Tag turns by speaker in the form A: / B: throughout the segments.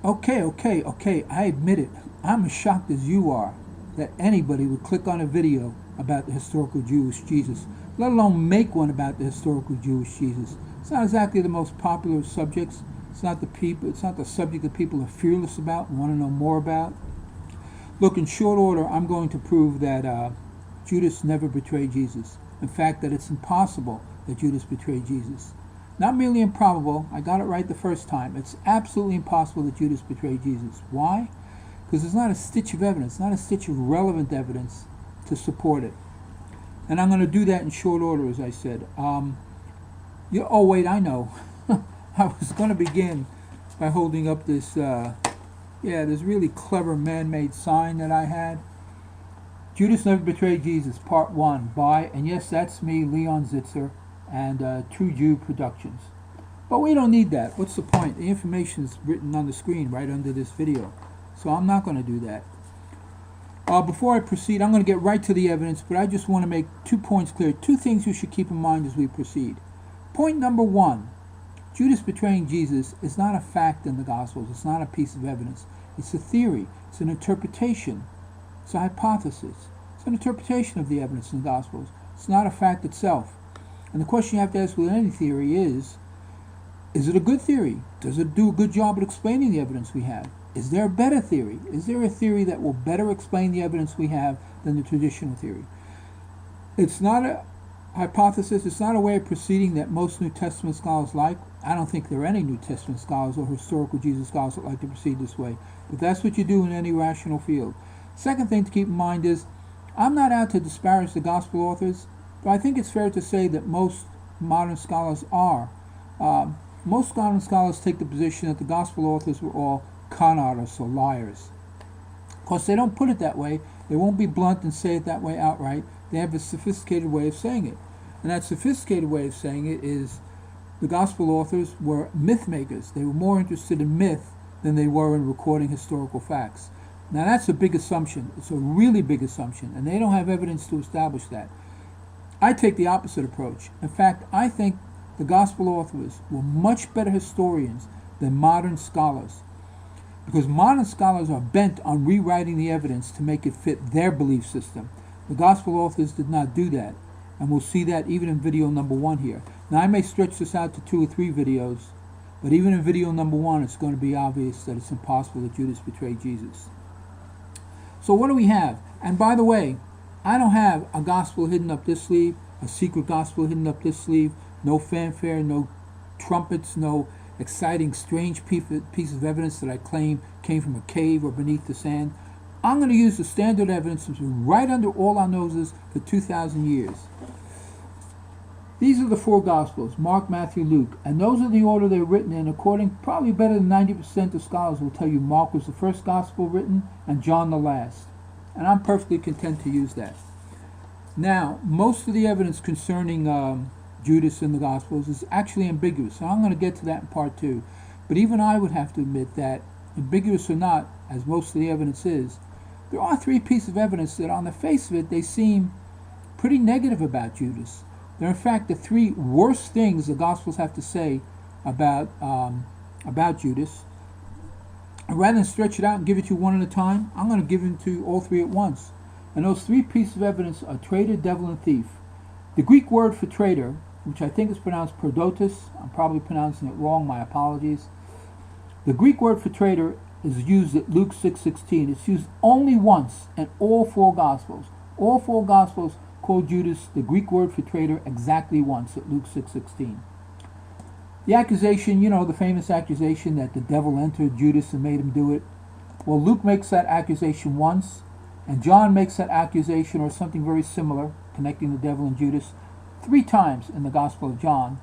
A: Okay, I admit it. I'm as shocked as you are that anybody would click on a video about the historical Jewish Jesus, let alone make one about the historical Jewish Jesus. It's not exactly the most popular of subjects. It's not the subject that people are fearless about and want to know more about. Look, in short order, I'm going to prove that Judas never betrayed Jesus. In fact, that it's impossible that Judas betrayed Jesus. Not merely improbable, I got it right the first time. It's absolutely impossible that Judas betrayed Jesus. Why? Because there's not a stitch of evidence, not a stitch of relevant evidence to support it. And I'm going to do that in short order, as I said. Oh, wait, I know. I was going to begin by holding up this, this really clever man-made sign that I had. Judas Never Betrayed Jesus, Part 1, by, and yes, that's me, Leon Zitzer, and True Jew Productions. But we don't need that. What's the point? The information is written on the screen right under this video. So I'm not going to do that. Before I proceed, I'm going to get right to the evidence, but I just want to make 2 points clear. 2 things you should keep in mind as we proceed. Point number 1, Judas betraying Jesus is not a fact in the Gospels. It's not a piece of evidence. It's a theory. It's an interpretation. It's a hypothesis. It's an interpretation of the evidence in the Gospels. It's not a fact itself. And the question you have to ask with any theory is it a good theory? Does it do a good job at explaining the evidence we have? Is there a better theory? Is there a theory that will better explain the evidence we have than the traditional theory? It's not a hypothesis. It's not a way of proceeding that most New Testament scholars like. I don't think there are any New Testament scholars or historical Jesus scholars that like to proceed this way. But that's what you do in any rational field. Second thing to keep in mind is I'm not out to disparage the gospel authors, but I think it's fair to say that most modern scholars are. Most modern scholars take the position that the gospel authors were all con artists or liars. Of course, they don't put it that way. They won't be blunt and say it that way outright. They have a sophisticated way of saying it. And that sophisticated way of saying it is the gospel authors were myth makers. They were more interested in myth than they were in recording historical facts. Now that's a big assumption. It's a really big assumption, and they don't have evidence to establish that. I take the opposite approach. In fact, I think the gospel authors were much better historians than modern scholars, because modern scholars are bent on rewriting the evidence to make it fit their belief system. The gospel authors did not do that, and we'll see that even in video number 1 here. Now I may stretch this out to 2 or 3 videos, but even in video number 1 it's going to be obvious that it's impossible that Judas betrayed Jesus. So what do we have? And by the way, I don't have a gospel hidden up this sleeve, a secret gospel hidden up this sleeve, no fanfare, no trumpets, no exciting, strange piece of evidence that I claim came from a cave or beneath the sand. I'm going to use the standard evidence that's been right under all our noses for 2,000 years. These are the 4 Gospels, Mark, Matthew, Luke, and those are the order they're written in, according, probably better than 90% of scholars will tell you Mark was the first Gospel written and John the last. And I'm perfectly content to use that. Now, most of the evidence concerning Judas in the Gospels is actually ambiguous, so I'm going to get to that in part 2. But even I would have to admit that, ambiguous or not, as most of the evidence is, there are 3 pieces of evidence that on the face of it, they seem pretty negative about Judas. They're in fact the 3 worst things the Gospels have to say about Judas. And rather than stretch it out and give it to you one at a time, I'm going to give it to you all 3 at once. And those 3 pieces of evidence are traitor, devil, and thief. The Greek word for traitor, which I think is pronounced prodotus, I'm probably pronouncing it wrong, my apologies. The Greek word for traitor is used at Luke 6:16. It's used only once in all 4 Gospels. All 4 Gospels called Judas the Greek word for traitor exactly once at Luke 6:16. The accusation, the famous accusation that the devil entered Judas and made him do it. Well, Luke makes that accusation once, and John makes that accusation or something very similar, connecting the devil and Judas, 3 times in the Gospel of John.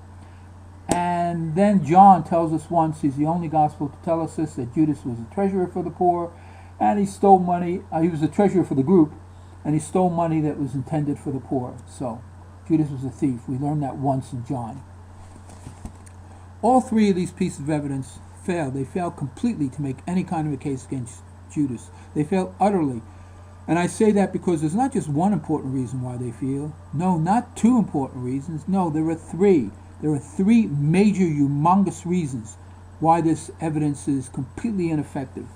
A: And then John tells us once, he's the only Gospel to tell us this, that Judas was a treasurer for the poor, and he stole money. He was a treasurer for the group, and he stole money that was intended for the poor. So, Judas was a thief. We learned that once in John. All 3 of these pieces of evidence failed. They failed completely to make any kind of a case against Judas. They failed utterly. And I say that because there's not just one important reason why they fail. No, not 2 important reasons. No, there are 3. There are 3 major, humongous reasons why this evidence is completely ineffective.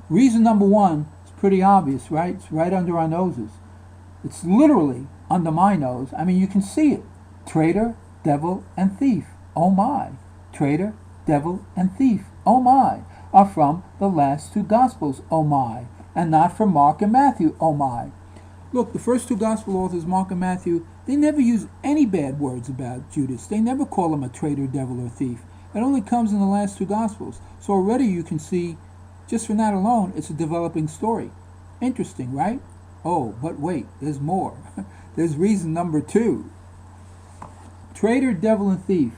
A: Reason number one is pretty obvious, right? It's right under our noses. It's literally under my nose. I mean, you can see it. Traitor, devil, and thief. Oh my. Traitor, devil, and thief. Oh my. Are from the last two Gospels. Oh my. And not from Mark and Matthew. Oh my. Look, the first two Gospel authors, Mark and Matthew, they never use any bad words about Judas. They never call him a traitor, devil, or thief. It only comes in the last two Gospels. So already you can see, just from that alone, it's a developing story. Interesting, right? Oh, but wait, there's more. There's reason number two. Traitor, devil, and thief.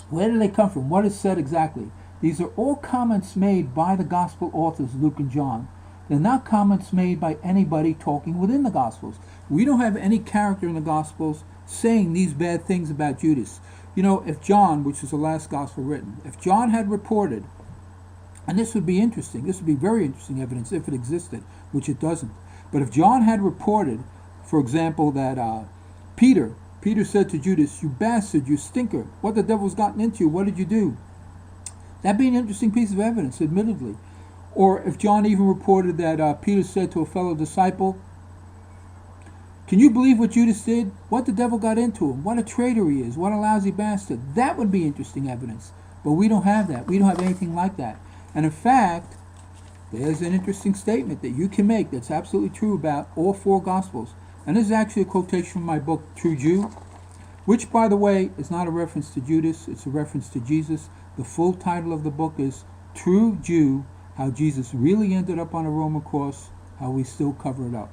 A: Where do they come from? What is said exactly? These are all comments made by the Gospel authors, Luke and John. They're not comments made by anybody talking within the Gospels. We don't have any character in the Gospels saying these bad things about Judas. You know, if John, which is the last Gospel written, if John had reported, and this would be interesting, this would be very interesting evidence if it existed, which it doesn't. But if John had reported, for example, that Peter said to Judas, "You bastard, you stinker, what the devil's gotten into you, what did you do?" That'd be an interesting piece of evidence, admittedly. Or if John even reported that Peter said to a fellow disciple, "Can you believe what Judas did? What the devil got into him? What a traitor he is, what a lousy bastard." That would be interesting evidence. But we don't have that. We don't have anything like that. And in fact, there's an interesting statement that you can make that's absolutely true about all four Gospels. And this is actually a quotation from my book, True Jew, which, by the way, is not a reference to Judas, it's a reference to Jesus. The full title of the book is True Jew, How Jesus Really Ended Up on a Roman Cross, How We Still Cover It Up.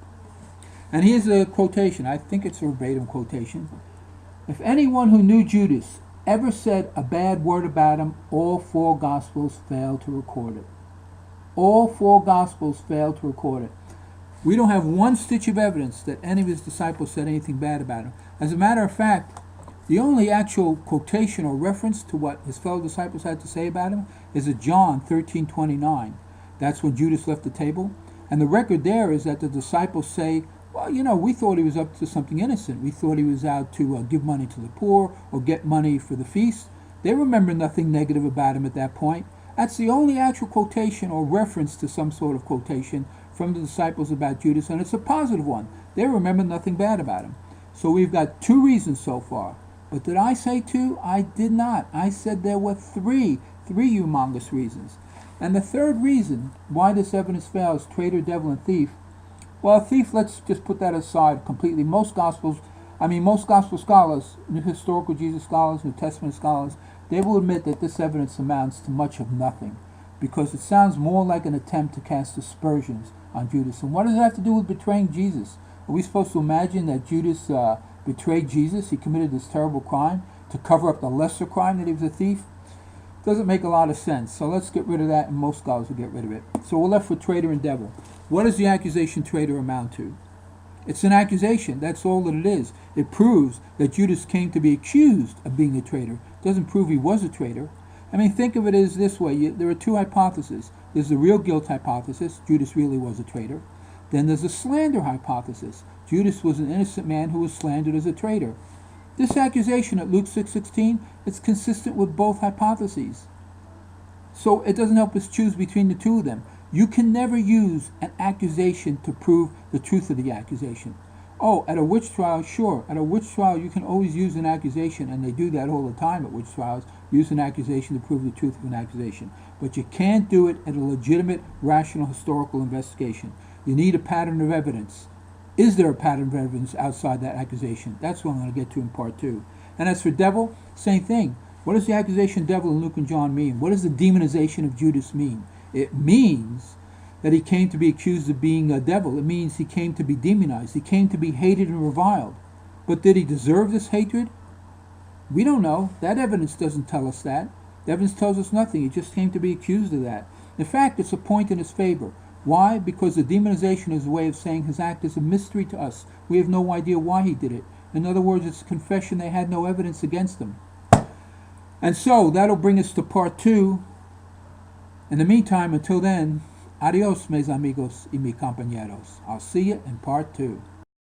A: And here's a quotation. I think it's a verbatim quotation. "If anyone who knew Judas ever said a bad word about him, all four Gospels fail to record it." All four Gospels fail to record it. We don't have one stitch of evidence that any of his disciples said anything bad about him. As a matter of fact, the only actual quotation or reference to what his fellow disciples had to say about him is at John 13:29. That's when Judas left the table. And the record there is that the disciples say, "Well, you know, we thought he was up to something innocent. We thought he was out to give money to the poor or get money for the feast." They remember nothing negative about him at that point. That's the only actual quotation or reference to some sort of quotation from the disciples about Judas, and it's a positive one. They remember nothing bad about him. So we've got two reasons so far. But did I say two? I did not. I said there were three humongous reasons. And the third reason why this evidence fails, traitor, devil, and thief, well, thief, let's just put that aside completely. Most gospel scholars, New Historical Jesus scholars, New Testament scholars, they will admit that this evidence amounts to much of nothing, because it sounds more like an attempt to cast aspersions on Judas. And what does it have to do with betraying Jesus? Are we supposed to imagine that Judas betrayed Jesus? He committed this terrible crime to cover up the lesser crime that he was a thief? Doesn't make a lot of sense. So let's get rid of that, and most scholars will get rid of it. So we're left with traitor and devil. What does the accusation traitor amount to? It's an accusation. That's all that it is. It proves that Judas came to be accused of being a traitor. It doesn't prove he was a traitor. I mean, think of it as this way. There are two hypotheses. There's the real guilt hypothesis. Judas really was a traitor. Then there's a slander hypothesis. Judas was an innocent man who was slandered as a traitor. This accusation at Luke 6:16, it's consistent with both hypotheses. So it doesn't help us choose between the two of them. You can never use an accusation to prove the truth of the accusation. Oh, at a witch trial, sure. At a witch trial, you can always use an accusation, and they do that all the time at witch trials, use an accusation to prove the truth of an accusation. But you can't do it at a legitimate, rational, historical investigation. You need a pattern of evidence. Is there a pattern of evidence outside that accusation? That's what I'm going to get to in part 2. And as for devil, same thing. What does the accusation devil in Luke and John mean? What does the demonization of Judas mean? It means that he came to be accused of being a devil. It means he came to be demonized. He came to be hated and reviled. But did he deserve this hatred? We don't know. That evidence doesn't tell us that. The evidence tells us nothing. He just came to be accused of that. In fact, it's a point in his favor. Why? Because the demonization is a way of saying his act is a mystery to us. We have no idea why he did it. In other words, it's a confession they had no evidence against him. And so, that'll bring us to part 2. In the meantime, until then, adios, mis amigos y mis compañeros. I'll see you in part 2.